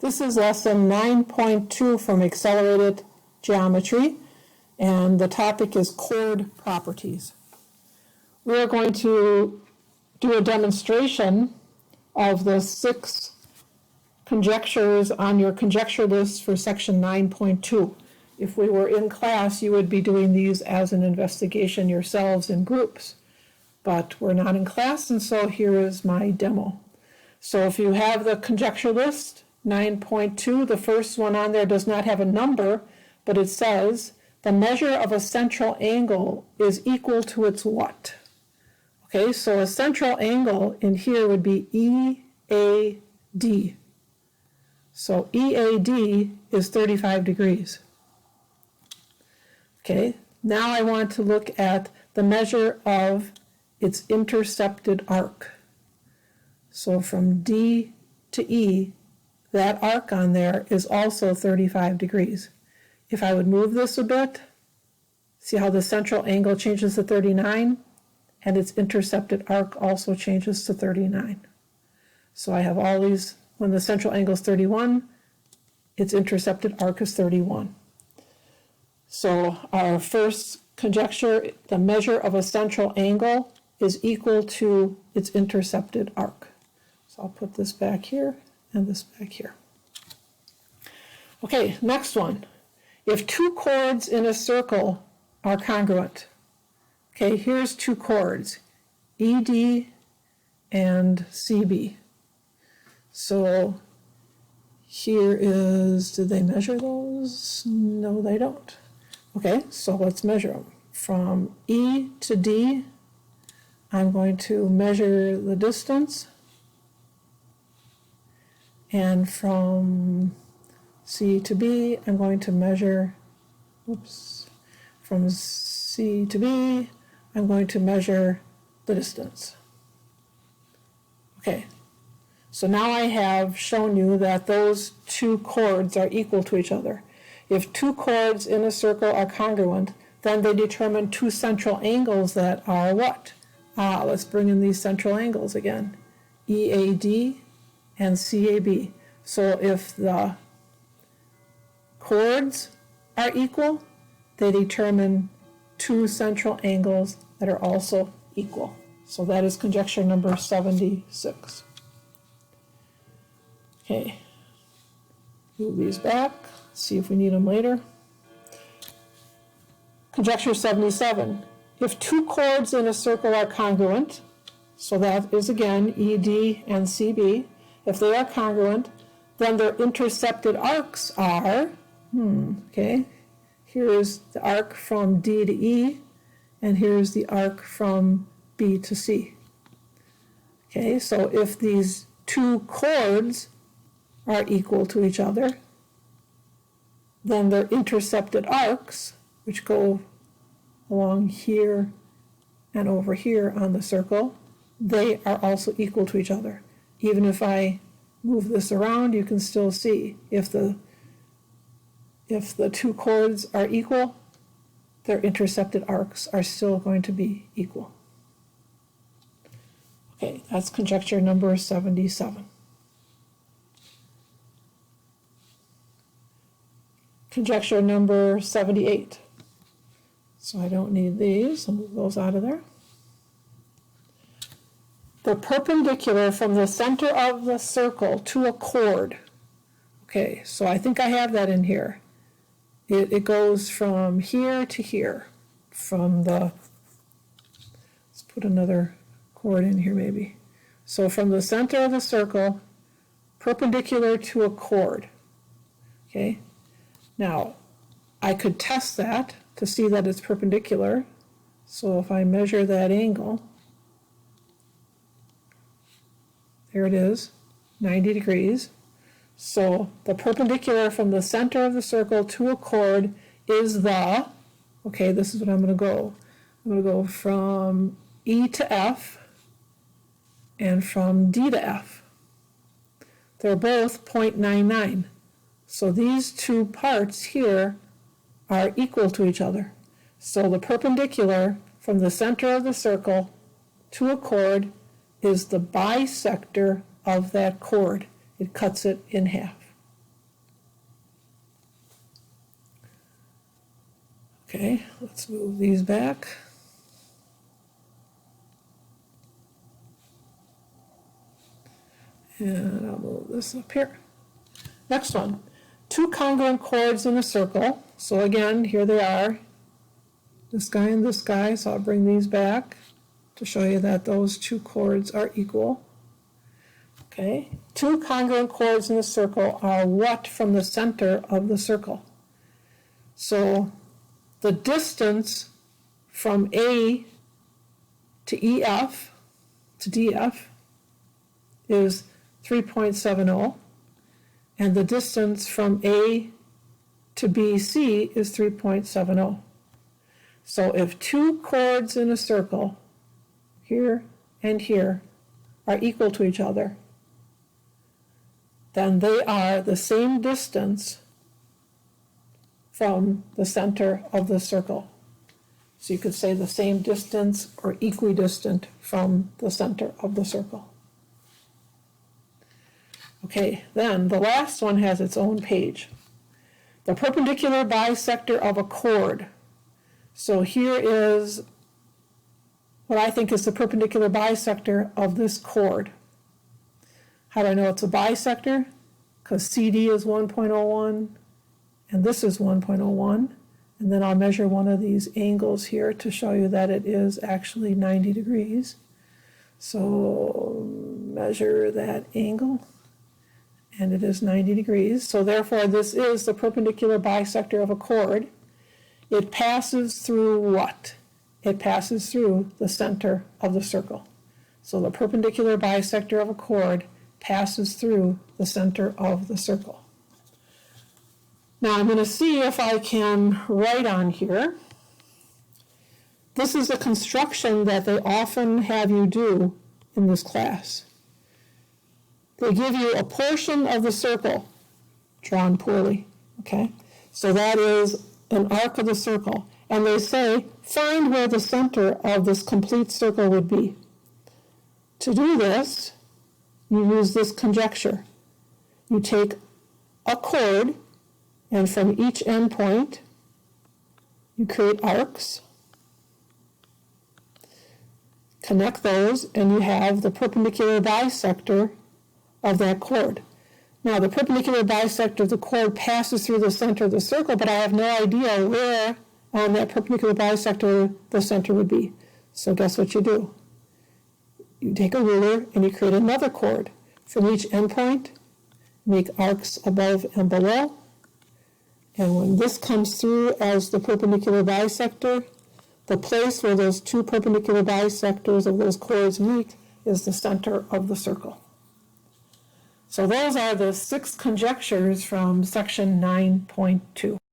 This is lesson 9.2 from Accelerated Geometry, and the topic is chord properties. We are going to do a demonstration of the 6 conjectures on your conjecture list for section 9.2. If we were in class, you would be doing these as an investigation yourselves in groups. But we're not in class, and so here is my demo. So if you have the conjecture list, 9.2, the first one on there does not have a number, but it says the measure of a central angle is equal to its what? Okay, so a central angle in here would be EAD. So EAD is 35 degrees. Okay, now I want to look at the measure of its intercepted arc. So from D to E, that arc on there is also 35 degrees. If I would move this a bit, see how the central angle changes to 39, and its intercepted arc also changes to 39. So I have all these, when the central angle is 31, its intercepted arc is 31. So our first conjecture, the measure of a central angle is equal to its intercepted arc. So I'll put this back here and this back here. Okay, next one. If 2 chords in a circle are congruent, okay, here's 2 chords, ED and CB. So here is, did they measure those? No, they don't. Okay, so let's measure them. From E to D, I'm going to measure the distance. And from C to B, I'm going to measure, from C to B, I'm going to measure the distance. Okay, so now I have shown you that those 2 chords are equal to each other. If 2 chords in a circle are congruent, then they determine 2 central angles that are what? Let's bring in these central angles again. EAD and CAB. So if the chords are equal, they determine 2 central angles that are also equal. So that is conjecture number 76. Okay, move these back, see if we need them later. Conjecture 77. If 2 chords in a circle are congruent, so that is again ED and CB, if they are congruent, then their intercepted arcs are, okay, here is the arc from D to E, and here's the arc from B to C. Okay, so if these 2 chords are equal to each other, then their intercepted arcs, which go along here and over here on the circle, they are also equal to each other. Even if I move this around, you can still see if the 2 chords are equal, their intercepted arcs are still going to be equal. Okay, that's conjecture number 77. Conjecture number 78. So I don't need these, I'll move those out of there. The perpendicular from the center of the circle to a chord. Okay, so I think I have that in here. It goes from here to here. Let's put another chord in here maybe. So from the center of the circle, perpendicular to a chord. Okay, now I could test that to see that it's perpendicular. So if I measure that angle, there it is, 90 degrees. So the perpendicular from the center of the circle to a chord is the, okay, this is what I'm going to go. I'm going to go from E to F and from D to F. They're both 0.99. So these 2 parts here are equal to each other. So the perpendicular from the center of the circle to a chord is the bisector of that chord. It cuts it in half. Okay, let's move these back. And I'll move this up here. Next one, two congruent chords in a circle. So again, here they are, this guy and this guy. So I'll bring these back to show you that those two chords are equal. Okay, two congruent chords in a circle are what from the center of the circle? So the distance from A to EF to DF is 3.70, and the distance from A to BC is 3.70. So if two chords in a circle, here and here, are equal to each other, then they are the same distance from the center of the circle. So you could say the same distance or equidistant from the center of the circle. Okay, then the last one has its own page. The perpendicular bisector of a chord. So here is what I think is the perpendicular bisector of this chord. How do I know it's a bisector? Because CD is 1.01 and this is 1.01. And then I'll measure one of these angles here to show you that it is actually 90 degrees. So measure that angle, and it is 90 degrees. So therefore, this is the perpendicular bisector of a chord. It passes through what? It passes through the center of the circle. So the perpendicular bisector of a chord passes through the center of the circle. Now I'm going to see if I can write on here. This is a construction that they often have you do in this class. They give you a portion of the circle drawn poorly, okay? So that is an arc of the circle. And they say, find where the center of this complete circle would be. To do this, you use this conjecture. You take a chord, and from each endpoint, you create arcs, connect those, and you have the perpendicular bisector of that chord. Now, the perpendicular bisector of the chord passes through the center of the circle, but I have no idea where on that perpendicular bisector the center would be. So guess what you do? You take a ruler and you create another chord. From each endpoint, make arcs above and below. And when this comes through as the perpendicular bisector, the place where those two perpendicular bisectors of those chords meet is the center of the circle. So those are the 6 conjectures from section 9.2.